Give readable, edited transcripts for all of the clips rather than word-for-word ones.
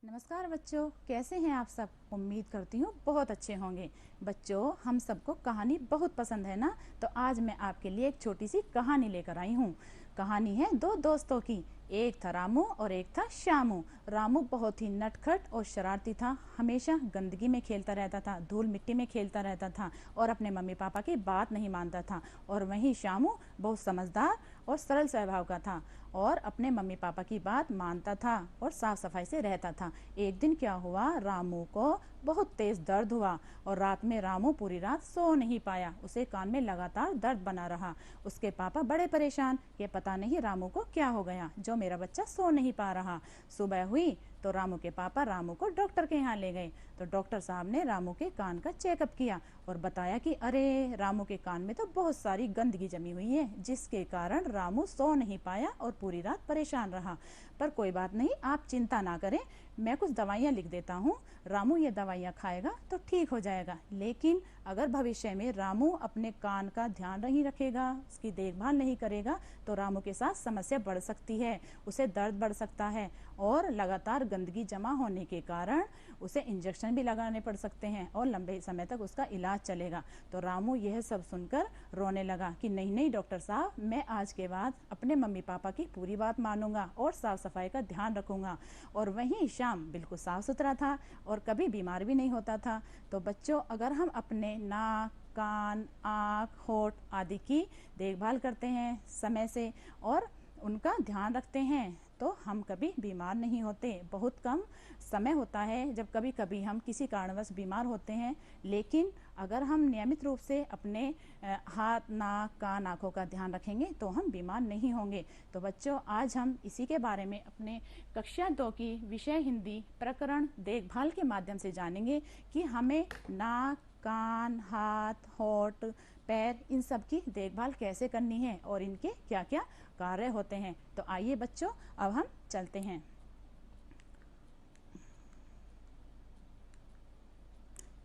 नमस्कार बच्चों, कैसे हैं आप सब। उम्मीद करती हूँ बहुत अच्छे होंगे। बच्चों, हम सबको कहानी बहुत पसंद है ना, तो आज मैं आपके लिए एक छोटी सी कहानी लेकर आई हूँ। कहानी है दो दोस्तों की। एक था रामू और एक था श्यामू। रामू बहुत ही नटखट और शरारती था, हमेशा गंदगी में खेलता रहता था, धूल मिट्टी में खेलता रहता था और अपने मम्मी पापा की बात नहीं मानता था। और वहीं श्यामू बहुत समझदार और सरल स्वभाव का था और अपने मम्मी पापा की बात मानता था और साफ सफाई से रहता था। एक दिन क्या हुआ, रामू को बहुत तेज दर्द हुआ और रात में रामू पूरी रात सो नहीं पाया। उसे कान में लगातार दर्द बना रहा। उसके पापा बड़े परेशान कि पता नहीं रामू को क्या हो गया जो मेरा बच्चा सो नहीं पा रहा। सुबह हुई तो रामू के पापा रामू को डॉक्टर के यहाँ ले गए। तो डॉक्टर साहब ने रामू के कान का चेकअप किया और बताया कि अरे, रामू के कान में तो बहुत सारी गंदगी जमी हुई है, जिसके कारण रामू सो नहीं पाया और पूरी रात परेशान रहा। पर कोई बात नहीं, आप चिंता ना करें, मैं कुछ दवाइयाँ लिख देता हूँ। रामू ये दवाइयाँ खाएगा तो ठीक हो जाएगा। लेकिन अगर भविष्य में रामू अपने कान का ध्यान नहीं रखेगा, उसकी देखभाल नहीं करेगा, तो रामू के साथ समस्या बढ़ सकती है। उसे दर्द बढ़ सकता है और लगातार गंदगी जमा होने के कारण उसे इंजेक्शन भी लगाने पड़ सकते हैं और लंबे समय तक उसका इलाज चलेगा। तो रामू यह सब सुनकर रोने लगा कि नहीं नहीं डॉक्टर साहब, मैं आज के बाद अपने मम्मी पापा की पूरी बात मानूंगा और साफ सफाई का ध्यान रखूंगा। और वहीं श्याम बिल्कुल साफ सुथरा था और कभी बीमार भी नहीं होता था। तो बच्चों, अगर हम अपने नाक, कान, आँख, होठ आदि की देखभाल करते हैं समय से और उनका ध्यान रखते हैं तो हम कभी बीमार नहीं होते। बहुत कम समय होता है जब कभी कभी हम किसी कारणवश बीमार होते हैं, लेकिन अगर हम नियमित रूप से अपने हाथ, नाक, कान, आँखों का ध्यान रखेंगे तो हम बीमार नहीं होंगे। तो बच्चों, आज हम इसी के बारे में अपने कक्षा 2 की विषय हिंदी प्रकरण देखभाल के माध्यम से जानेंगे कि हमें नाक, कान, हाथ, होठ, पैर, इन सब की देखभाल कैसे करनी है और इनके क्या क्या कार्य होते हैं। तो आइए बच्चों, अब हम चलते हैं।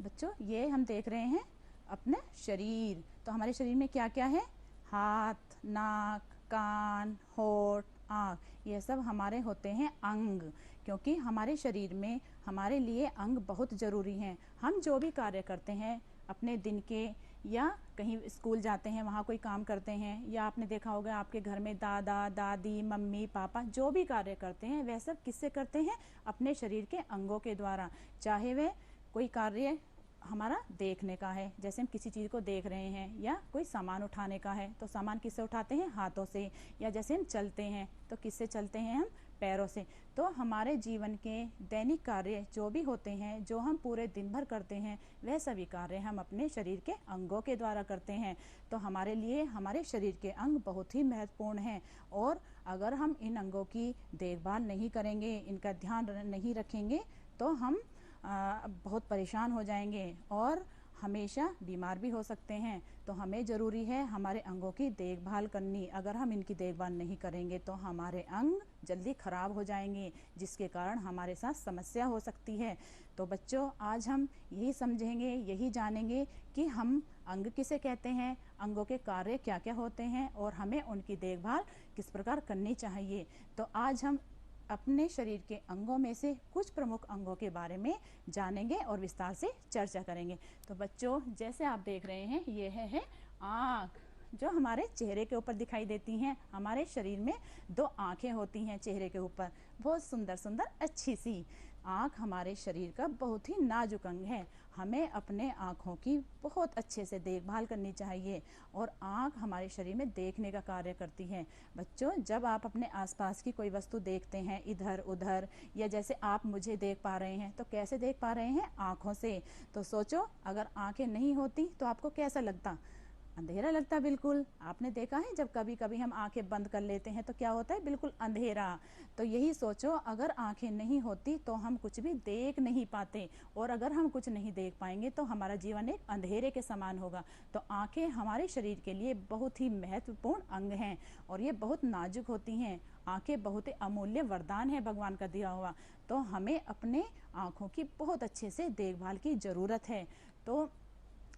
बच्चों, ये हम देख रहे हैं अपने शरीर। तो हमारे शरीर में क्या क्या है? हाथ, नाक, कान, होठ, आँख, ये सब हमारे होते हैं अंग। क्योंकि हमारे शरीर में हमारे लिए अंग बहुत ज़रूरी हैं। हम जो भी कार्य करते हैं अपने दिन के, या कहीं स्कूल जाते हैं वहाँ कोई काम करते हैं, या आपने देखा होगा आपके घर में दादा दादी, मम्मी पापा जो भी कार्य करते हैं वह सब किससे करते हैं? अपने शरीर के अंगों के द्वारा। चाहे वह कोई कार्य हमारा देखने का है, जैसे हम किसी चीज़ को देख रहे हैं, या कोई सामान उठाने का है तो सामान किससे उठाते हैं? हाथों से। या जैसे हम चलते हैं तो किससे चलते हैं? हम पैरों से। तो हमारे जीवन के दैनिक कार्य जो भी होते हैं, जो हम पूरे दिन भर करते हैं, वह सभी कार्य हम अपने शरीर के अंगों के द्वारा करते हैं। तो हमारे लिए हमारे शरीर के अंग बहुत ही महत्वपूर्ण हैं और अगर हम इन अंगों की देखभाल नहीं करेंगे, इनका ध्यान नहीं रखेंगे, तो हम बहुत परेशान हो जाएंगे और हमेशा बीमार भी हो सकते हैं। तो हमें ज़रूरी है हमारे अंगों की देखभाल करनी। अगर हम इनकी देखभाल नहीं करेंगे तो हमारे अंग जल्दी ख़राब हो जाएंगे, जिसके कारण हमारे साथ समस्या हो सकती है। तो बच्चों, आज हम यही समझेंगे, यही जानेंगे कि हम अंग किसे कहते हैं, अंगों के कार्य क्या क्या होते हैं और हमें उनकी देखभाल किस प्रकार करनी चाहिए। तो आज हम अपने शरीर के अंगों में से कुछ प्रमुख अंगों के बारे में जानेंगे और विस्तार से चर्चा करेंगे। तो बच्चों, जैसे आप देख रहे हैं, ये है आँख, जो हमारे चेहरे के ऊपर दिखाई देती हैं। हमारे शरीर में 2 आँखें होती हैं चेहरे के ऊपर, बहुत सुंदर सुंदर अच्छी सी। आँख हमारे शरीर का बहुत ही नाजुक अंग है। हमें अपने आँखों की बहुत अच्छे से देखभाल करनी चाहिए और आँख हमारे शरीर में देखने का कार्य करती है। बच्चों, जब आप अपने आसपास की कोई वस्तु देखते हैं इधर उधर, या जैसे आप मुझे देख पा रहे हैं, तो कैसे देख पा रहे हैं? आँखों से। तो सोचो, अगर आँखें नहीं होती तो आपको कैसा लगता? अंधेरा लगता। बिल्कुल, आपने देखा है जब कभी कभी हम आंखें बंद कर लेते हैं तो क्या होता है? बिल्कुल अंधेरा। तो यही सोचो, अगर आंखें नहीं होती तो हम कुछ भी देख नहीं पाते, और अगर हम कुछ नहीं देख पाएंगे तो हमारा जीवन एक अंधेरे के समान होगा। तो आंखें हमारे शरीर के लिए बहुत ही महत्वपूर्ण अंग हैं और ये बहुत नाजुक होती हैं। आंखें बहुत ही अमूल्य वरदान है भगवान का दिया हुआ। तो हमें अपने आँखों की बहुत अच्छे से देखभाल की ज़रूरत है। तो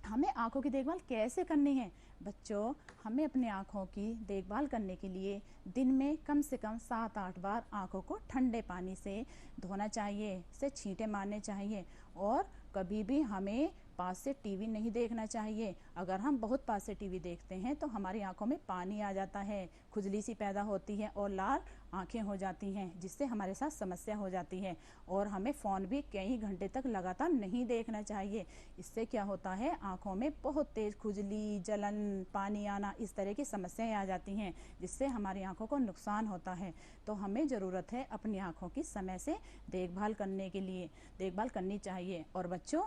हमें आँखों की देखभाल कैसे करनी है? बच्चों, हमें अपनी आँखों की देखभाल करने के लिए दिन में कम से कम 7-8 बार आँखों को ठंडे पानी से धोना चाहिए, से छींटे मारने चाहिए। और कभी भी हमें पास से टीवी नहीं देखना चाहिए। अगर हम बहुत पास से टीवी देखते हैं तो हमारी आंखों में पानी आ जाता है, खुजली सी पैदा होती है और लाल आंखें हो जाती हैं, जिससे हमारे साथ समस्या हो जाती है। और हमें फ़ोन भी कई घंटे तक लगातार नहीं देखना चाहिए। इससे क्या होता है, आंखों में बहुत तेज़ खुजली, जलन, पानी आना, इस तरह की समस्याएं आ जाती हैं, जिससे हमारी आंखों को नुकसान होता है। तो हमें ज़रूरत है अपनी आंखों की समय से देखभाल करने के लिए, देखभाल करनी चाहिए। और बच्चों,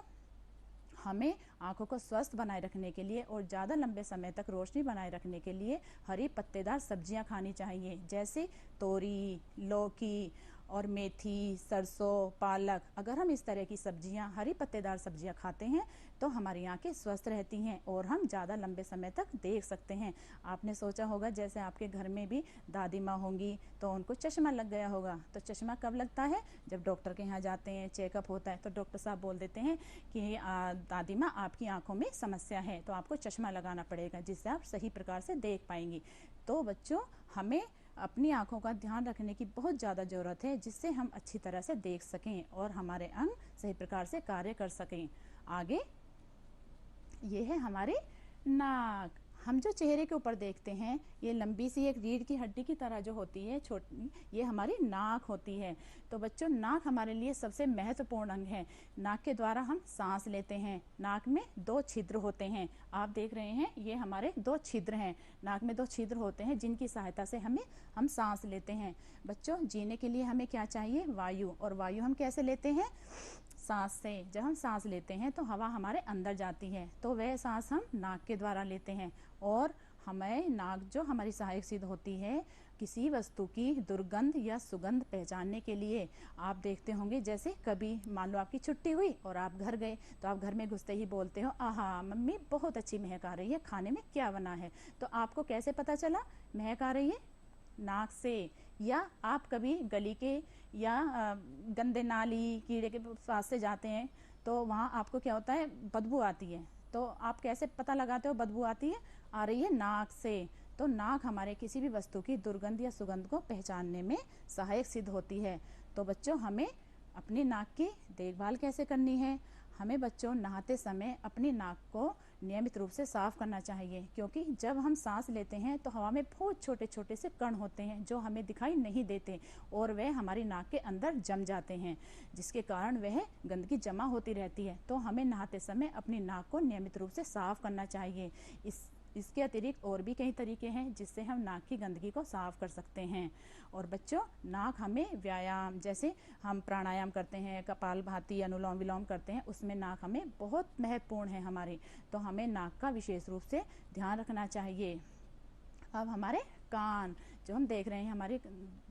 हमें आंखों को स्वस्थ बनाए रखने के लिए और ज़्यादा लंबे समय तक रोशनी बनाए रखने के लिए हरी पत्तेदार सब्जियां खानी चाहिए, जैसे तोरी, लौकी और मेथी, सरसों, पालक। अगर हम इस तरह की सब्जियां, हरी पत्तेदार सब्जियां खाते हैं तो हमारी आंखें स्वस्थ रहती हैं और हम ज़्यादा लंबे समय तक देख सकते हैं। आपने सोचा होगा, जैसे आपके घर में भी दादी माँ होंगी तो उनको चश्मा लग गया होगा। तो चश्मा कब लगता है? जब डॉक्टर के यहाँ जाते हैं, चेकअप होता है, तो डॉक्टर साहब बोल देते हैं कि दादी माँ, आपकी आंखों में समस्या है, तो आपको चश्मा लगाना पड़ेगा, जिससे आप सही प्रकार से देख पाएंगी। तो बच्चों, हमें अपनी आंखों का ध्यान रखने की बहुत ज़्यादा ज़रूरत है, जिससे हम अच्छी तरह से देख सकें और हमारे अंग सही प्रकार से कार्य कर सकें। आगे ये है हमारी नाक। हम जो चेहरे के ऊपर देखते हैं, ये लंबी सी एक रीढ़ की हड्डी की तरह जो होती है, छोटी, ये हमारी नाक होती है। तो बच्चों, नाक हमारे लिए सबसे महत्वपूर्ण अंग है। नाक के द्वारा हम सांस लेते हैं। नाक में 2 छिद्र होते हैं, आप देख रहे हैं, ये हमारे 2 छिद्र हैं। नाक में 2 छिद्र होते हैं, जिनकी सहायता से हम सांस लेते हैं। बच्चों, जीने के लिए हमें क्या चाहिए? वायु। और वायु हम कैसे लेते हैं? सांस से। जब हम सांस लेते हैं तो हवा हमारे अंदर जाती है, तो वह सांस हम नाक के द्वारा लेते हैं। और हमें नाक जो हमारी सहायक सिद्ध होती है किसी वस्तु की दुर्गंध या सुगंध पहचानने के लिए। आप देखते होंगे, जैसे कभी मान लो आपकी छुट्टी हुई और आप घर गए, तो आप घर में घुसते ही बोलते हो, आहा मम्मी बहुत अच्छी महक आ रही है, खाने में क्या बना है? तो आपको कैसे पता चला महक आ रही है? नाक से। या आप कभी गली के या गंदे नाली, कीड़े के पास से जाते हैं, तो वहाँ आपको क्या होता है? बदबू आती है। तो आप कैसे पता लगाते हो बदबू आती है? आ रही है नाक से। तो नाक हमारे किसी भी वस्तु की दुर्गंध या सुगंध को पहचानने में सहायक सिद्ध होती है। तो बच्चों, हमें अपनी नाक की देखभाल कैसे करनी है? हमें बच्चों, नहाते समय अपनी नाक को नियमित रूप से साफ करना चाहिए, क्योंकि जब हम सांस लेते हैं तो हवा में बहुत छोटे छोटे से कण होते हैं जो हमें दिखाई नहीं देते, और वह हमारी नाक के अंदर जम जाते हैं, जिसके कारण वह गंदगी जमा होती रहती है। तो हमें नहाते समय अपनी नाक को नियमित रूप से साफ करना चाहिए। इसके अतिरिक्त और भी कई तरीके हैं जिससे हम नाक की गंदगी को साफ कर सकते हैं। और बच्चों, नाक हमें व्यायाम, जैसे हम प्राणायाम करते हैं, कपालभाति, अनुलोम विलोम करते हैं, उसमें नाक हमें बहुत महत्वपूर्ण है हमारी। तो हमें नाक का विशेष रूप से ध्यान रखना चाहिए। अब हमारे कान, जो हम देख रहे हैं, हमारे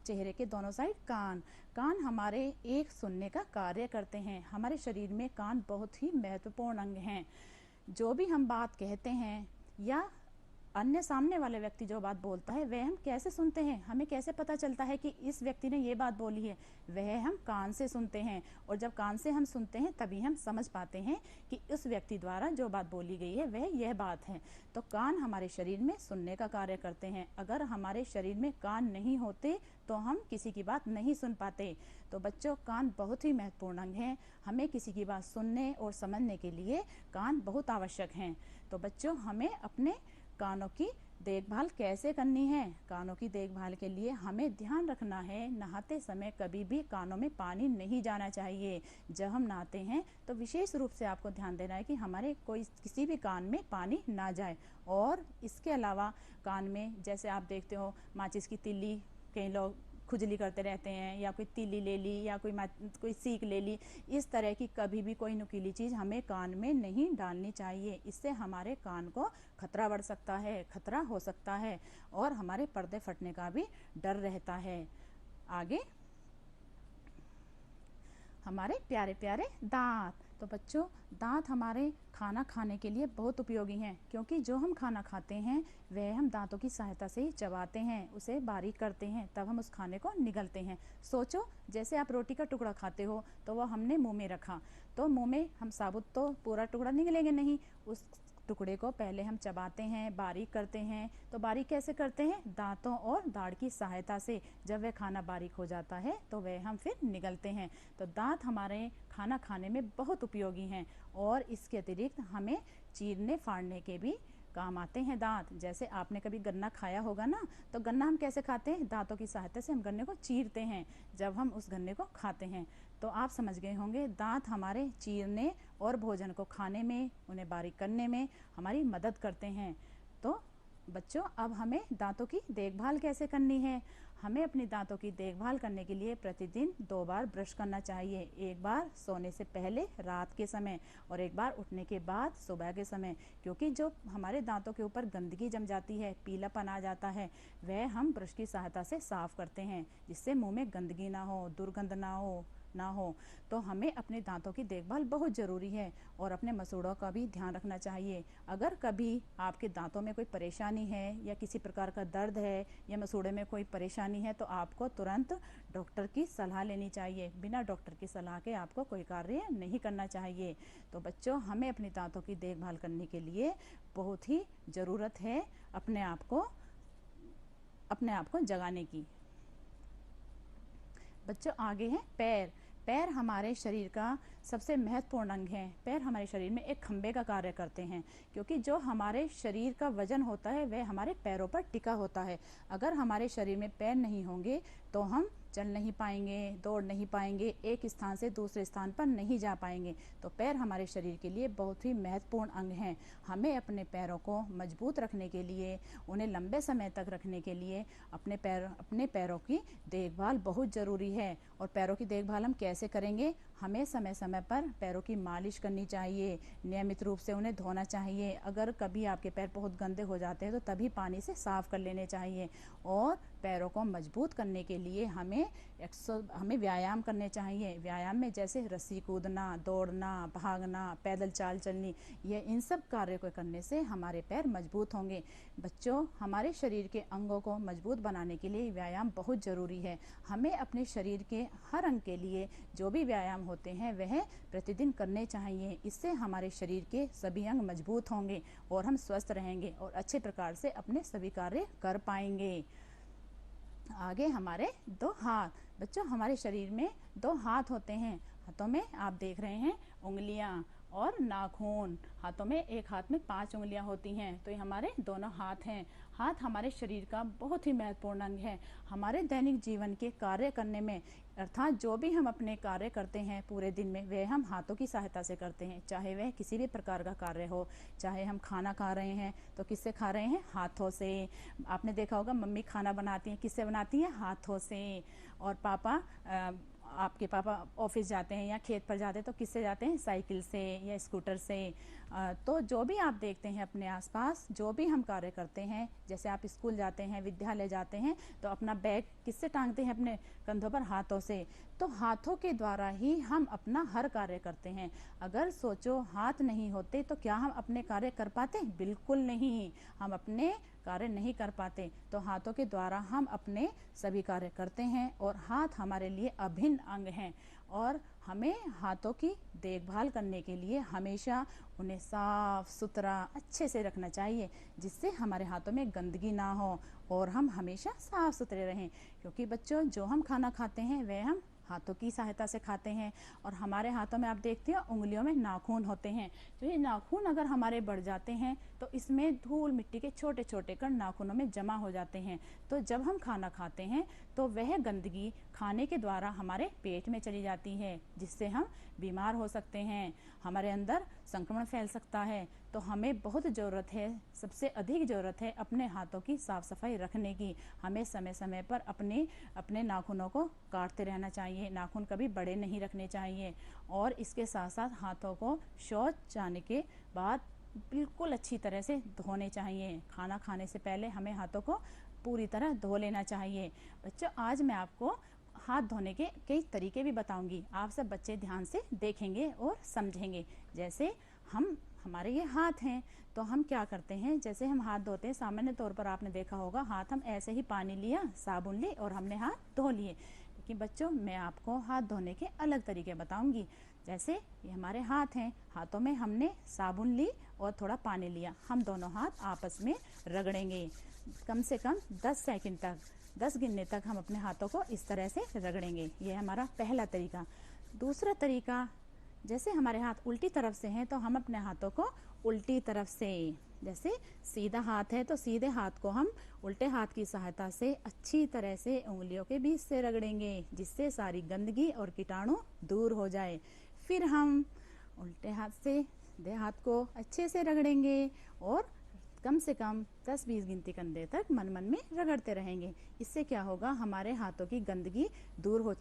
चेहरे के दोनों साइड कान हमारे एक सुनने का कार्य करते हैं। हमारे शरीर में कान बहुत ही महत्वपूर्ण अंग हैं। जो भी हम बात कहते हैं या अन्य सामने वाले व्यक्ति जो बात बोलता है, वह हम कैसे सुनते हैं? हमें कैसे पता चलता है कि इस व्यक्ति ने ये बात बोली है? वह हम कान से सुनते हैं। और जब कान से हम सुनते हैं तभी हम समझ पाते हैं कि उस व्यक्ति द्वारा जो बात बोली गई है वह यह बात है। तो कान हमारे शरीर में सुनने का कार्य करते हैं। अगर हमारे शरीर में कान नहीं होते तो हम किसी की बात नहीं सुन पाते। तो बच्चों, कान बहुत ही महत्वपूर्ण अंग हैं। हमें किसी की बात सुनने और समझने के लिए कान बहुत आवश्यक हैं। तो बच्चों, हमें अपने कानों की देखभाल कैसे करनी है? कानों की देखभाल के लिए हमें ध्यान रखना है, नहाते समय कभी भी कानों में पानी नहीं जाना चाहिए। जब हम नहाते हैं तो विशेष रूप से आपको ध्यान देना है कि हमारे किसी भी कान में पानी ना जाए। और इसके अलावा कान में, जैसे आप देखते हो, माचिस की तिल्ली, कई लोग खुजली करते रहते हैं, या कोई तीली ले ली या कोई सीख ले ली, इस तरह की कभी भी कोई नुकीली चीज़ हमें कान में नहीं डालनी चाहिए। इससे हमारे कान को खतरा बढ़ सकता है, खतरा हो सकता है, और हमारे पर्दे फटने का भी डर रहता है। आगे हमारे प्यारे प्यारे दांत। तो बच्चों, दांत हमारे खाना खाने के लिए बहुत उपयोगी हैं, क्योंकि जो हम खाना खाते हैं वह हम दांतों की सहायता से ही चबाते हैं, उसे बारीक करते हैं, तब हम उस खाने को निगलते हैं। सोचो, जैसे आप रोटी का टुकड़ा खाते हो तो वह हमने मुंह में रखा, तो मुंह में हम साबुत तो पूरा टुकड़ा निगलेंगे नहीं, उस टुकड़े को पहले हम चबाते हैं, बारीक करते हैं। तो बारीक कैसे करते हैं? दांतों और दाढ़ की सहायता से। जब वह खाना बारीक हो जाता है तो वह हम फिर निगलते हैं। तो दांत हमारे खाना खाने में बहुत उपयोगी हैं, और इसके अतिरिक्त हमें चीरने फाड़ने के भी काम आते हैं दांत। जैसे आपने कभी गन्ना खाया होगा ना, तो गन्ना हम कैसे खाते हैं? दांतों की सहायता से हम गन्ने को चीरते हैं जब हम उस गन्ने को खाते हैं। तो आप समझ गए होंगे, दांत हमारे चीरने और भोजन को खाने में, उन्हें बारीक करने में हमारी मदद करते हैं। तो बच्चों, अब हमें दांतों की देखभाल कैसे करनी है? हमें अपनी दांतों की देखभाल करने के लिए प्रतिदिन 2 बार ब्रश करना चाहिए। एक बार सोने से पहले रात के समय, और एक बार उठने के बाद सुबह के समय। क्योंकि जो हमारे दांतों के ऊपर गंदगी जम जाती है, पीलापन आ जाता है, वह हम ब्रश की सहायता से साफ करते हैं, जिससे मुंह में गंदगी ना हो, दुर्गंध ना हो। तो हमें अपने दांतों की देखभाल बहुत ज़रूरी है, और अपने मसूड़ों का भी ध्यान रखना चाहिए। अगर कभी आपके दांतों में कोई परेशानी है, या किसी प्रकार का दर्द है, या मसूड़े में कोई परेशानी है, तो आपको तुरंत डॉक्टर की सलाह लेनी चाहिए। बिना डॉक्टर की सलाह के आपको कोई कार्य नहीं करना चाहिए। तो बच्चों, हमें अपने दांतों की देखभाल करने के लिए बहुत ही ज़रूरत है अपने आप को जगाने की। बच्चों, आगे है पैर। पैर हमारे शरीर का सबसे महत्वपूर्ण अंग है। पैर हमारे शरीर में एक खंभे का कार्य करते हैं, क्योंकि जो हमारे शरीर का वजन होता है वह हमारे पैरों पर टिका होता है। अगर हमारे शरीर में पैर नहीं होंगे तो हम चल नहीं पाएंगे, दौड़ नहीं पाएंगे, एक स्थान से दूसरे स्थान पर नहीं जा पाएंगे। तो पैर हमारे शरीर के लिए बहुत ही महत्वपूर्ण अंग हैं। हमें अपने पैरों को मजबूत रखने के लिए, उन्हें लंबे समय तक रखने के लिए अपने पैरों की देखभाल बहुत ज़रूरी है। और पैरों की देखभाल हम कैसे करेंगे? हमें समय समय पर पैरों की मालिश करनी चाहिए, नियमित रूप से उन्हें धोना चाहिए। अगर कभी आपके पैर बहुत गंदे हो जाते हैं तो तभी पानी से साफ कर लेने चाहिए। और पैरों को मजबूत करने के लिए हमें व्यायाम करने चाहिए। व्यायाम में जैसे रस्सी कूदना, दौड़ना, भागना, पैदल चाल चलनी, ये इन सब कार्यों को करने से हमारे पैर मजबूत होंगे। बच्चों, हमारे शरीर के अंगों को मजबूत बनाने के लिए व्यायाम बहुत ज़रूरी है। हमें अपने शरीर के हर अंग के लिए जो भी व्यायाम होते हैं वह प्रतिदिन करने चाहिए। इससे हमारे शरीर के सभी अंग मजबूत होंगे और हम स्वस्थ रहेंगे और अच्छे प्रकार से अपने सभी कार्य कर पाएंगे। आगे हमारे 2 हाथ। बच्चों, हमारे शरीर में 2 हाथ होते हैं। हाथों में आप देख रहे हैं उंगलियां और नाखून। हाथों में, एक हाथ में 5 उंगलियां होती हैं। तो ये हमारे दोनों हाथ हैं। हाथ हमारे शरीर का बहुत ही महत्वपूर्ण अंग है। हमारे दैनिक जीवन के कार्य करने में, अर्थात जो भी हम अपने कार्य करते हैं पूरे दिन में, वह हम हाथों की सहायता से करते हैं। चाहे वह किसी भी प्रकार का कार्य हो, चाहे हम खाना खा रहे हैं तो किससे खा रहे हैं? हाथों से। आपने देखा होगा, मम्मी खाना बनाती हैं, किससे बनाती हैं? हाथों से। और आपके पापा ऑफिस जाते हैं या खेत पर जाते हैं तो किससे जाते हैं? साइकिल से या स्कूटर से। तो जो भी आप देखते हैं अपने आसपास, जो भी हम कार्य करते हैं, जैसे आप स्कूल जाते हैं, विद्यालय जाते हैं, तो अपना बैग किससे टांगते हैं? अपने कंधों पर, हाथों से। तो हाथों के द्वारा ही हम अपना हर कार्य करते हैं। अगर सोचो, हाथ नहीं होते तो क्या हम अपने कार्य कर पाते? बिल्कुल नहीं, हम अपने कार्य नहीं कर पाते। तो हाथों के द्वारा हम अपने सभी कार्य करते हैं, और हाथ हमारे लिए अभिन्न अंग हैं। और हमें हाथों की देखभाल करने के लिए हमेशा उन्हें साफ सुथरा अच्छे से रखना चाहिए, जिससे हमारे हाथों में गंदगी ना हो और हम हमेशा साफ सुथरे रहें। क्योंकि बच्चों, जो हम खाना खाते हैं वह हम हाथों की सहायता से खाते हैं। और हमारे हाथों में आप देखते हो उंगलियों में नाखून होते हैं। तो ये नाखून अगर हमारे बढ़ जाते हैं तो इसमें धूल मिट्टी के छोटे छोटे कण नाखूनों में जमा हो जाते हैं। तो जब हम खाना खाते हैं तो वह गंदगी खाने के द्वारा हमारे पेट में चली जाती है, जिससे हम बीमार हो सकते हैं, हमारे अंदर संक्रमण फैल सकता है। तो हमें बहुत ज़रूरत है, सबसे अधिक ज़रूरत है अपने हाथों की साफ सफाई रखने की। हमें समय समय पर अपने नाखूनों को काटते रहना चाहिए। नाखून कभी बड़े नहीं रखने चाहिए। और इसके साथ साथ हाथों को शौच जाने के बाद बिल्कुल अच्छी तरह से धोने चाहिए। खाना खाने से पहले हमें हाथों को पूरी तरह धो लेना चाहिए। बच्चों, आज मैं आपको हाथ धोने के कई तरीके भी बताऊंगी, आप सब बच्चे ध्यान से देखेंगे और समझेंगे। जैसे हमारे ये हाथ हैं, तो हम क्या करते हैं, जैसे हम हाथ धोते हैं सामान्य तौर पर आपने देखा होगा, हाथ हम ऐसे ही पानी लिया, साबुन ली और हमने हाथ धो लिए। लेकिन बच्चों मैं आपको हाथ धोने के अलग तरीके बताऊंगी। जैसे ये हमारे हाथ हैं, हाथों में हमने साबुन ली और थोड़ा पानी लिया, हम दोनों हाथ आपस में रगड़ेंगे कम से कम 10 सेकंड तक, 10 गिनने तक हम अपने हाथों को इस तरह से रगड़ेंगे। ये हमारा पहला तरीका। दूसरा तरीका, जैसे हमारे हाथ उल्टी तरफ से हैं तो हम अपने हाथों को उल्टी तरफ से, जैसे सीधा हाथ है तो सीधे हाथ को हम उल्टे हाथ की सहायता से अच्छी तरह से उंगलियों के बीच से रगड़ेंगे, जिससे सारी गंदगी और कीटाणु दूर हो जाए। फिर हम उल्टे हाथ से सीधे हाथ को अच्छे से रगड़ेंगे और कम से कम 10-20 गिनती करने तक मन मन में रगड़ते रहेंगे। इससे क्या होगा, हमारे हाथों की गंदगी दूर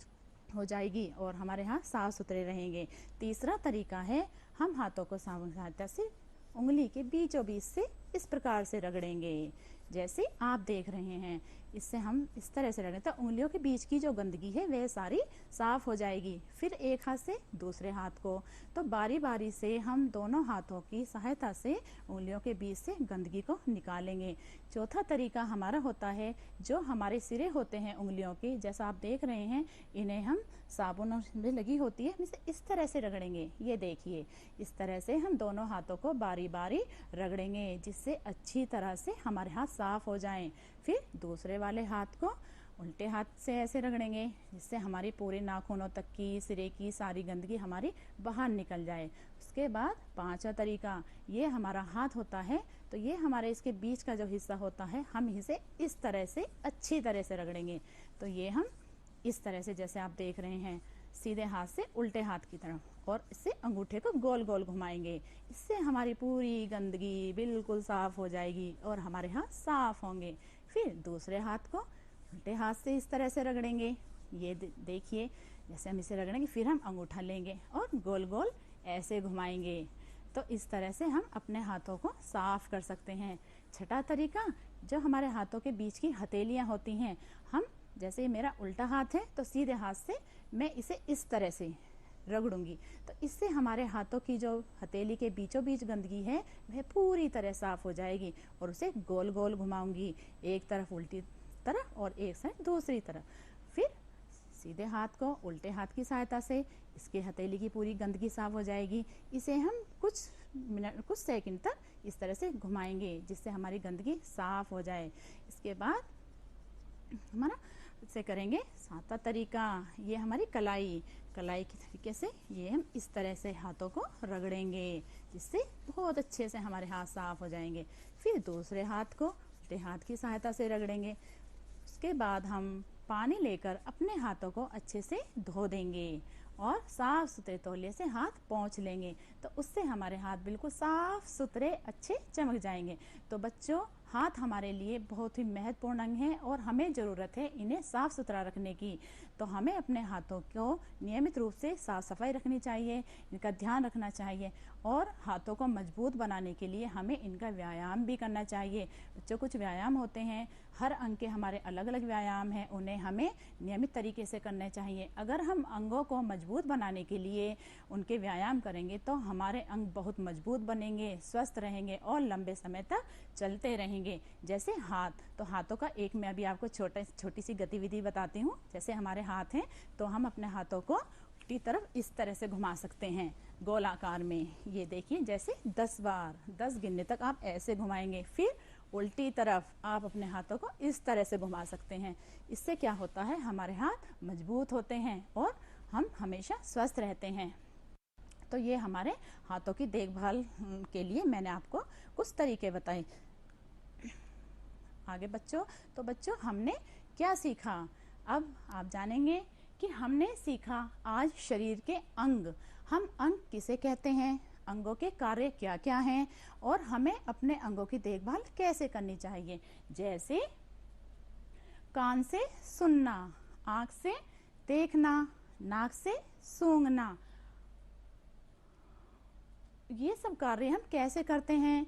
हो जाएगी और हमारे हाथ साफ सुथरे रहेंगे। तीसरा तरीका है, हम हाथों को साबुन की सहायता से उंगली के बीचों बीच से इस प्रकार से रगड़ेंगे, जैसे आप देख रहे हैं। इससे हम इस तरह से रगड़ें तो उंगलियों के बीच की जो गंदगी है वह सारी साफ हो जाएगी। फिर एक हाथ से दूसरे हाथ को, तो बारी बारी से हम दोनों हाथों की सहायता से उंगलियों के बीच से गंदगी को निकालेंगे। चौथा तरीका हमारा होता है, जो हमारे सिरे होते हैं उंगलियों के, जैसा आप देख रहे हैं, इन्हें हम साबुन में लगी होती है इस तरह से रगड़ेंगे। ये देखिए, इस तरह से हम दोनों हाथों को बारी बारी रगड़ेंगे, जिससे अच्छी तरह से हमारे हाथ साफ हो जाएं। फिर दूसरे वाले हाथ को उल्टे हाथ से ऐसे रगड़ेंगे, जिससे हमारी पूरे नाखूनों तक की, सिरे की सारी गंदगी हमारी बाहर निकल जाए। उसके बाद पांचवा तरीका, ये हमारा हाथ होता है तो ये हमारे इसके बीच का जो हिस्सा होता है, हम इसे इस तरह से अच्छी तरह से रगड़ेंगे। तो ये हम इस तरह से, जैसे आप देख रहे हैं, सीधे हाथ से उल्टे हाथ की तरफ, और इससे अंगूठे को गोल गोल घुमाएंगे। इससे हमारी पूरी गंदगी बिल्कुल साफ हो जाएगी और हमारे हाथ साफ होंगे। फिर दूसरे हाथ को उल्टे हाथ से इस तरह से रगड़ेंगे। ये देखिए, जैसे हम इसे रगड़ेंगे, फिर हम अंगूठा लेंगे और गोल गोल ऐसे घुमाएंगे। तो इस तरह से हम अपने हाथों को साफ कर सकते हैं। छठा तरीका, जो हमारे हाथों के बीच की हथेलियां होती हैं, हम, जैसे मेरा उल्टा हाथ है तो सीधे हाथ से मैं इसे इस तरह से रगड़ूंगी, तो इससे हमारे हाथों की जो हथेली के बीचों बीच गंदगी है वह पूरी तरह साफ हो जाएगी। और उसे गोल गोल घुमाऊंगी, एक तरफ उल्टी तरफ और एक साइड दूसरी तरफ। फिर सीधे हाथ को उल्टे हाथ की सहायता से इसके हथेली की पूरी गंदगी साफ हो जाएगी। इसे हम कुछ सेकंड तक इस तरह से घुमाएंगे, जिससे हमारी गंदगी साफ हो जाए। इसके बाद हमारा से करेंगे सातवां तरीका, ये हमारी कलाई के तरीके से ये हम इस तरह से हाथों को रगड़ेंगे, जिससे बहुत अच्छे से हमारे हाथ साफ हो जाएंगे। फिर दूसरे हाथ को उल्टे हाथ की सहायता से रगड़ेंगे। उसके बाद हम पानी लेकर अपने हाथों को अच्छे से धो देंगे और साफ सुथरे तौलिए से हाथ पोंछ लेंगे, तो उससे हमारे हाथ बिल्कुल साफ सुथरे अच्छे चमक जाएंगे। तो बच्चों, हाथ हमारे लिए बहुत ही महत्वपूर्ण अंग है और हमें ज़रूरत है इन्हें साफ सुथरा रखने की। तो हमें अपने हाथों को नियमित रूप से साफ सफाई रखनी चाहिए, इनका ध्यान रखना चाहिए, और हाथों को मजबूत बनाने के लिए हमें इनका व्यायाम भी करना चाहिए। बच्चों, कुछ व्यायाम होते हैं, हर अंग के हमारे अलग अलग व्यायाम हैं, उन्हें हमें नियमित तरीके से करने चाहिए। अगर हम अंगों को मजबूत बनाने के लिए उनके व्यायाम करेंगे तो हमारे अंग बहुत मजबूत बनेंगे, स्वस्थ रहेंगे और लंबे समय तक चलते रहेंगे। जैसे हाथ, तो हाथों का एक मैं अभी आपको छोटी सी गतिविधि बताती हूँ। जैसे हमारे हाथ हैं तो हम अपने हाथों को उल्टी तरफ इस तरह से घुमा सकते हैं गोलाकार में। ये देखिए, जैसे 10 बार, 10 गिनने तक आप ऐसे घुमाएंगे। फिर उल्टी तरफ आप अपने हाथों को इस तरह से घुमा सकते हैं। इससे क्या होता है, हमारे हाथ मजबूत होते हैं और हम हमेशा स्वस्थ रहते हैं। तो ये हमारे हाथों की देखभाल के लिए मैंने आपको कुछ तरीके बताए। आगे बच्चों, तो बच्चों हमने क्या सीखा, अब आप जानेंगे कि हमने सीखा आज शरीर के अंग, हम अंग किसे कहते हैं, अंगों के कार्य क्या क्या हैं और हमें अपने अंगों की देखभाल कैसे करनी चाहिए। जैसे कान से सुनना, आँख से देखना, नाक से सूंघना, ये सब कार्य हम कैसे करते हैं।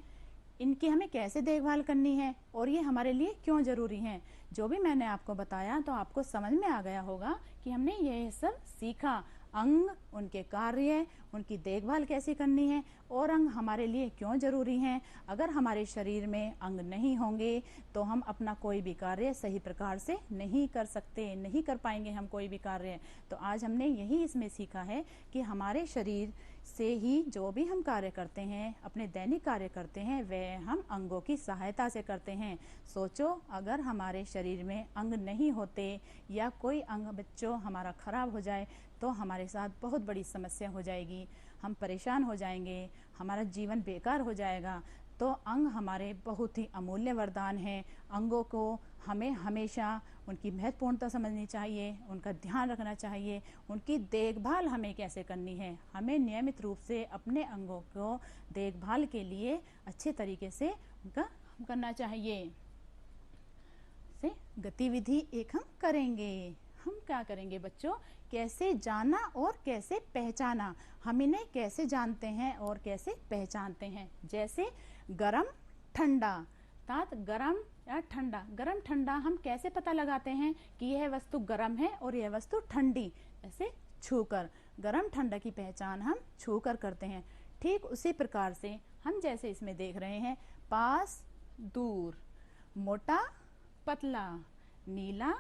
इनकी हमें कैसे देखभाल करनी है और ये हमारे लिए क्यों ज़रूरी हैं। जो भी मैंने आपको बताया तो आपको समझ में आ गया होगा कि हमने ये सब सीखा। अंग, उनके कार्य, उनकी देखभाल कैसे करनी है और अंग हमारे लिए क्यों ज़रूरी हैं। अगर हमारे शरीर में अंग नहीं होंगे तो हम अपना कोई भी कार्य सही प्रकार से नहीं कर सकते, नहीं कर पाएंगे हम कोई भी कार्य। तो आज हमने यही इसमें सीखा है कि हमारे शरीर से ही जो भी हम कार्य करते हैं, अपने दैनिक कार्य करते हैं, वह हम अंगों की सहायता से करते हैं। सोचो, अगर हमारे शरीर में अंग नहीं होते या कोई अंग बच्चों हमारा खराब हो जाए तो हमारे साथ बहुत बड़ी समस्या हो जाएगी, हम परेशान हो जाएंगे, हमारा जीवन बेकार हो जाएगा। तो अंग हमारे बहुत ही अमूल्य वरदान हैं। अंगों को हमें हमेशा उनकी महत्वपूर्णता समझनी चाहिए, उनका ध्यान रखना चाहिए, उनकी देखभाल हमें कैसे करनी है। हमें नियमित रूप से अपने अंगों को देखभाल के लिए अच्छे तरीके से उनका करना चाहिए। से गतिविधि एक हम करेंगे। हम क्या करेंगे बच्चों, कैसे जाना और कैसे पहचाना। हम इन्हें कैसे जानते हैं और कैसे पहचानते हैं। जैसे गरम ठंडा, अर्थात गरम या ठंडा। गरम ठंडा हम कैसे पता लगाते हैं कि यह वस्तु गरम है और यह वस्तु ठंडी, ऐसे छूकर। गरम ठंडा की पहचान हम छूकर करते हैं। ठीक उसी प्रकार से हम जैसे इसमें देख रहे हैं, पास दूर, मोटा पतला, नीला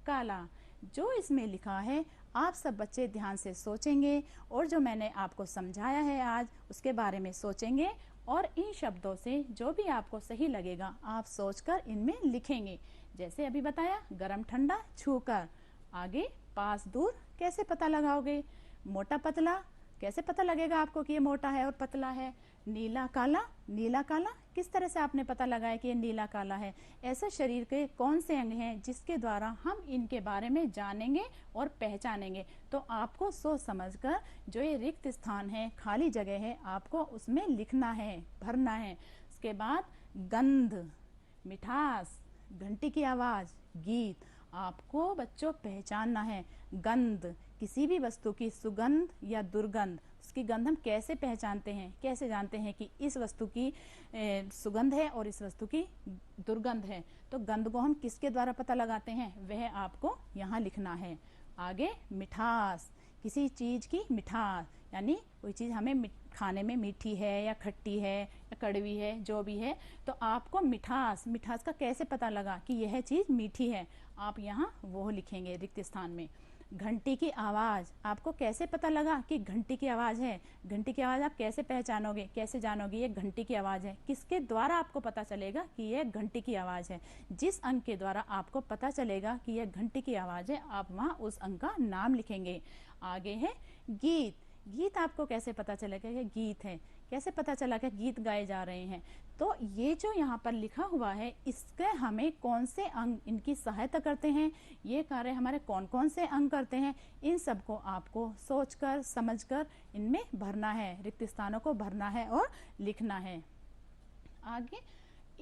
काला, जो इसमें लिखा है आप सब बच्चे ध्यान से सोचेंगे और जो मैंने आपको समझाया है आज उसके बारे में सोचेंगे और इन शब्दों से जो भी आपको सही लगेगा आप सोचकर इनमें लिखेंगे। जैसे अभी बताया, गरम ठंडा छूकर। आगे पास दूर कैसे पता लगाओगे। मोटा पतला कैसे पता लगेगा आपको कि ये मोटा है और पतला है। नीला काला, नीला काला किस तरह से आपने पता लगाया कि ये नीला काला है। ऐसे शरीर के कौन से अंग हैं जिसके द्वारा हम इनके बारे में जानेंगे और पहचानेंगे। तो आपको सोच समझकर जो ये रिक्त स्थान है, खाली जगह है, आपको उसमें लिखना है, भरना है। उसके बाद गंध, मिठास, घंटी की आवाज, गीत, आपको बच्चों पहचानना है। गंध, किसी भी वस्तु की सुगंध या दुर्गंध, उसकी गंध हम कैसे पहचानते हैं, कैसे जानते हैं कि इस वस्तु की सुगंध है और इस वस्तु की दुर्गंध है। तो गंध को हम किसके द्वारा पता लगाते हैं, वह आपको यहाँ लिखना है। आगे मिठास, किसी चीज की मिठास, यानी कोई चीज हमें खाने में मीठी है या खट्टी है या कड़वी है, जो भी है, तो आपको मिठास, मिठास का कैसे पता लगा कि यह चीज मीठी है, आप यहाँ वो लिखेंगे रिक्त स्थान में। घंटी की आवाज, आपको कैसे पता लगा कि घंटी की आवाज है। घंटी की आवाज आप कैसे पहचानोगे, कैसे जानोगे ये घंटी की आवाज है। किसके द्वारा आपको पता चलेगा कि यह घंटी की आवाज है। जिस अंग के द्वारा आपको पता चलेगा कि यह घंटी की आवाज है, आप वहाँ उस अंग का नाम लिखेंगे। आगे है गीत। गीत आपको कैसे पता चलेगा कि गीत है, कैसे पता चला कि गीत गाए जा रहे हैं। तो ये जो यहाँ पर लिखा हुआ है, इसके हमें कौन से अंग इनकी सहायता करते हैं, ये कार्य हमारे कौन कौन से अंग करते हैं, इन सबको आपको सोचकर समझकर इनमें भरना है, रिक्त स्थानों को भरना है और लिखना है। आगे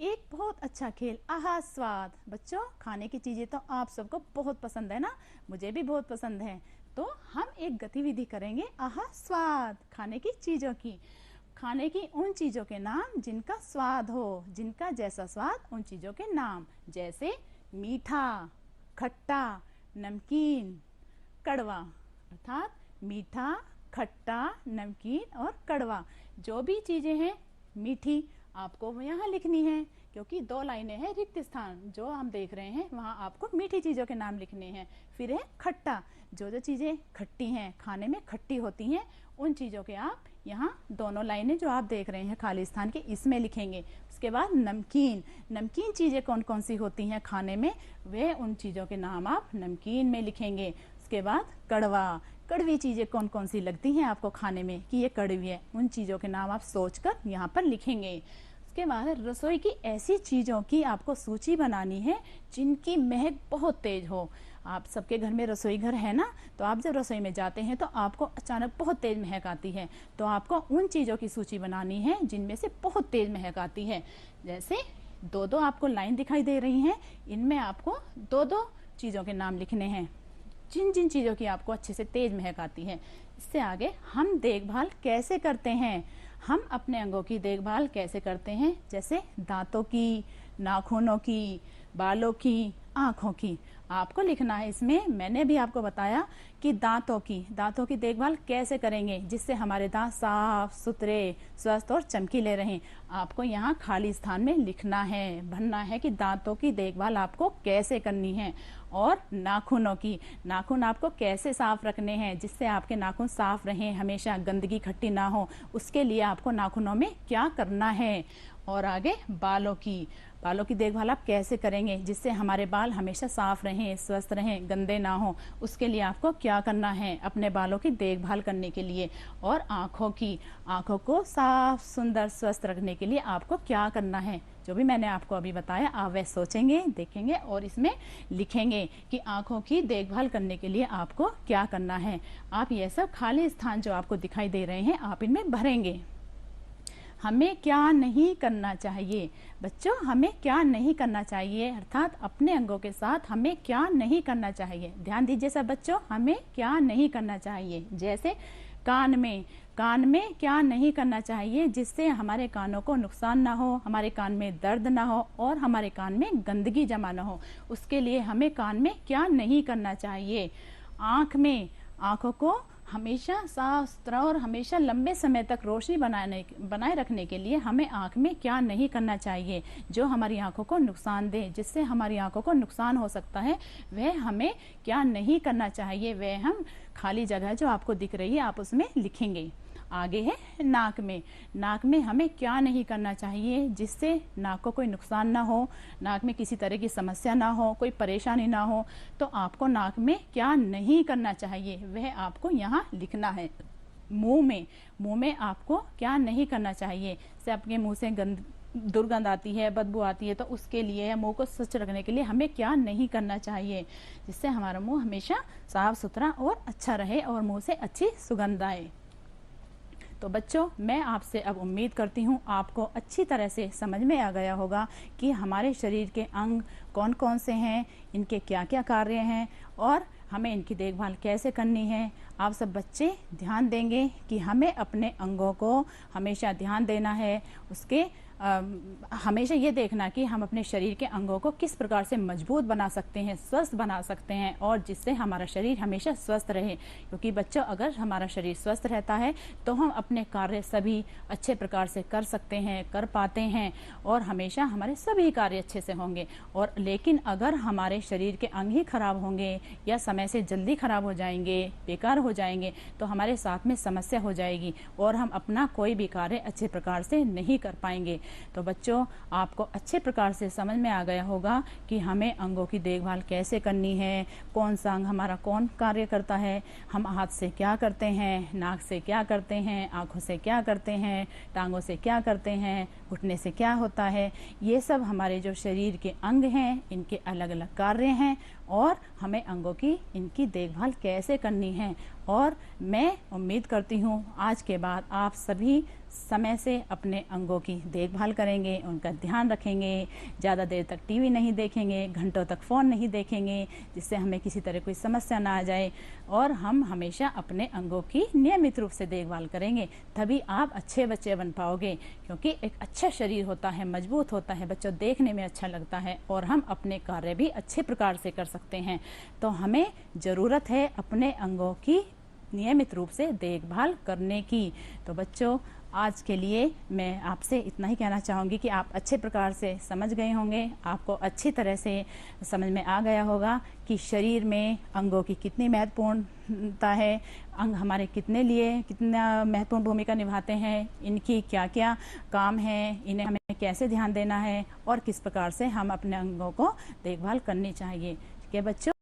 एक बहुत अच्छा खेल, आहा स्वाद। बच्चों, खाने की चीजें तो आप सबको बहुत पसंद है ना, मुझे भी बहुत पसंद है। तो हम एक गतिविधि करेंगे, आहा स्वाद, खाने की चीजों की। खाने की उन चीजों के नाम जिनका स्वाद हो, जिनका जैसा स्वाद उन चीजों के नाम। जैसे मीठा, खट्टा, नमकीन, कड़वा, अर्थात मीठा, खट्टा, नमकीन और कड़वा। जो भी चीजें हैं मीठी, आपको यहाँ लिखनी है, क्योंकि 2 लाइनें हैं रिक्त स्थान जो हम देख रहे हैं, वहाँ आपको मीठी चीजों के नाम लिखने हैं। फिर है खट्टा, जो जो चीजें खट्टी हैं, खाने में खट्टी होती हैं, उन चीजों के आप यहाँ दोनों लाइनें जो आप देख रहे हैं खाली स्थान के, इसमें लिखेंगे। उसके बाद नमकीन, नमकीन चीजें कौन कौन सी होती हैं खाने में, वे उन चीजों के नाम आप नमकीन में लिखेंगे। उसके बाद कड़वा, कड़वी चीजें कौन कौन सी लगती हैं आपको खाने में कि ये कड़वी है, उन चीजों के नाम आप सोचकर यहाँ पर लिखेंगे। उसके बाद रसोई की ऐसी चीजों की आपको सूची बनानी है जिनकी महक बहुत तेज हो। आप सबके घर में रसोई घर है ना, तो आप जब रसोई में जाते हैं तो आपको अचानक बहुत तेज महक आती है, तो आपको उन चीजों की सूची बनानी है जिनमें से बहुत तेज महक आती है। जैसे 2-2 आपको लाइन दिखाई दे रही हैं, इनमें आपको 2-2 चीजों के नाम लिखने हैं। जिन जिन चीज़ों की आपको अच्छे से तेज महक आती है। इससे आगे हम देखभाल कैसे करते हैं, हम अपने अंगों की देखभाल कैसे करते हैं, जैसे दांतों की, नाखूनों की, बालों की, आँखों की। आपको लिखना है इसमें, मैंने भी आपको बताया कि दांतों की देखभाल कैसे करेंगे जिससे हमारे दांत साफ सुथरे, स्वस्थ और चमकीले रहें। आपको यहाँ खाली स्थान में लिखना है, भरना है कि दांतों की देखभाल आपको कैसे करनी है। और नाखून आपको कैसे साफ रखने हैं जिससे आपके नाखून साफ रहें, हमेशा गंदगी इकट्ठी ना हो, उसके लिए आपको नाखूनों में क्या करना है। और आगे बालों की देखभाल आप कैसे करेंगे जिससे हमारे बाल हमेशा साफ रहें, स्वस्थ रहें, गंदे ना हो, उसके लिए आपको क्या करना है अपने बालों की देखभाल करने के लिए। और आँखों को साफ सुंदर स्वस्थ रखने के लिए आपको क्या करना है। जो भी मैंने आपको अभी बताया आप वह सोचेंगे, देखेंगे और इसमें लिखेंगे कि आँखों की देखभाल करने के लिए आपको क्या करना है। आप ये सब खाली स्थान जो आपको दिखाई दे रहे हैं आप इनमें भरेंगे। हमें क्या नहीं करना चाहिए बच्चों, हमें क्या नहीं करना चाहिए, अर्थात अपने अंगों के साथ हमें क्या नहीं करना चाहिए। ध्यान दीजिए सब बच्चों, हमें क्या नहीं करना चाहिए। जैसे कान में क्या नहीं करना चाहिए जिससे हमारे कानों को नुकसान ना हो, हमारे कान में दर्द ना हो और हमारे कान में गंदगी जमा ना हो, उसके लिए हमें कान में क्या नहीं करना चाहिए। आँखों को हमेशा साफ सुथरा और हमेशा लंबे समय तक रोशनी बनाए रखने के लिए हमें आँख में क्या नहीं करना चाहिए जो हमारी आँखों को नुकसान दे, जिससे हमारी आँखों को नुकसान हो सकता है, वह हमें क्या नहीं करना चाहिए। वह हम खाली जगह जो आपको दिख रही है आप उसमें लिखेंगे। आगे है नाक में हमें क्या नहीं करना चाहिए जिससे नाक को कोई नुकसान ना हो, नाक में किसी तरह की समस्या ना हो, कोई परेशानी ना हो। तो आपको नाक में क्या नहीं करना चाहिए वह आपको यहाँ लिखना है। मुंह में आपको क्या नहीं करना चाहिए, जैसे आपके मुंह से दुर्गंध आती है, बदबू आती है, तो उसके लिए मुंह को स्वच्छ रखने के लिए हमें क्या नहीं करना चाहिए जिससे हमारा मुंह हमेशा साफ सुथरा और अच्छा रहे और मुंह से अच्छी सुगंध आए। तो बच्चों मैं आपसे अब उम्मीद करती हूँ आपको अच्छी तरह से समझ में आ गया होगा कि हमारे शरीर के अंग कौन कौन से हैं, इनके क्या क्या कार्य हैं और हमें इनकी देखभाल कैसे करनी है। आप सब बच्चे ध्यान देंगे कि हमें अपने अंगों को हमेशा ध्यान देना है, उसके हमेशा ये देखना कि हम अपने शरीर के अंगों को किस प्रकार से मजबूत बना सकते हैं, स्वस्थ बना सकते हैं और जिससे हमारा शरीर हमेशा स्वस्थ रहे। क्योंकि बच्चों अगर हमारा शरीर स्वस्थ रहता है तो हम अपने कार्य सभी अच्छे प्रकार से कर सकते हैं, कर पाते हैं और हमेशा हमारे सभी कार्य अच्छे से होंगे। और लेकिन अगर हमारे शरीर के अंग ही खराब होंगे या समय से जल्दी खराब हो जाएंगे, बेकार हो जाएंगे, तो हमारे साथ में समस्या हो जाएगी और हम अपना कोई भी कार्य अच्छे प्रकार से नहीं कर पाएंगे। तो बच्चों आपको अच्छे प्रकार से समझ में आ गया होगा कि हमें अंगों की देखभाल कैसे करनी है, कौन सा अंग हमारा कौन कार्य करता है, हम हाथ से क्या करते हैं, नाक से क्या करते हैं, आँखों से क्या करते हैं, टांगों से क्या करते हैं, घुटने से क्या होता है। ये सब हमारे जो शरीर के अंग हैं इनके अलग अलग कार्य हैं और हमें अंगों की इनकी देखभाल कैसे करनी है। और मैं उम्मीद करती हूँ आज के बाद आप सभी समय से अपने अंगों की देखभाल करेंगे, उनका ध्यान रखेंगे, ज़्यादा देर तक टीवी नहीं देखेंगे, घंटों तक फ़ोन नहीं देखेंगे जिससे हमें किसी तरह कोई समस्या ना आ जाए और हम हमेशा अपने अंगों की नियमित रूप से देखभाल करेंगे। तभी आप अच्छे बच्चे बन पाओगे क्योंकि एक अच्छा शरीर होता है, मजबूत होता है बच्चों, देखने में अच्छा लगता है और हम अपने कार्य भी अच्छे प्रकार से कर सकते हैं। तो हमें ज़रूरत है अपने अंगों की नियमित रूप से देखभाल करने की। तो बच्चों आज के लिए मैं आपसे इतना ही कहना चाहूँगी कि आप अच्छे प्रकार से समझ गए होंगे, आपको अच्छी तरह से समझ में आ गया होगा कि शरीर में अंगों की कितनी महत्वपूर्णता है, अंग हमारे कितना महत्वपूर्ण भूमिका निभाते हैं, इनकी क्या क्या काम है, इन्हें हमें कैसे ध्यान देना है और किस प्रकार से हम अपने अंगों को देखभाल करनी चाहिए। ठीक है बच्चों।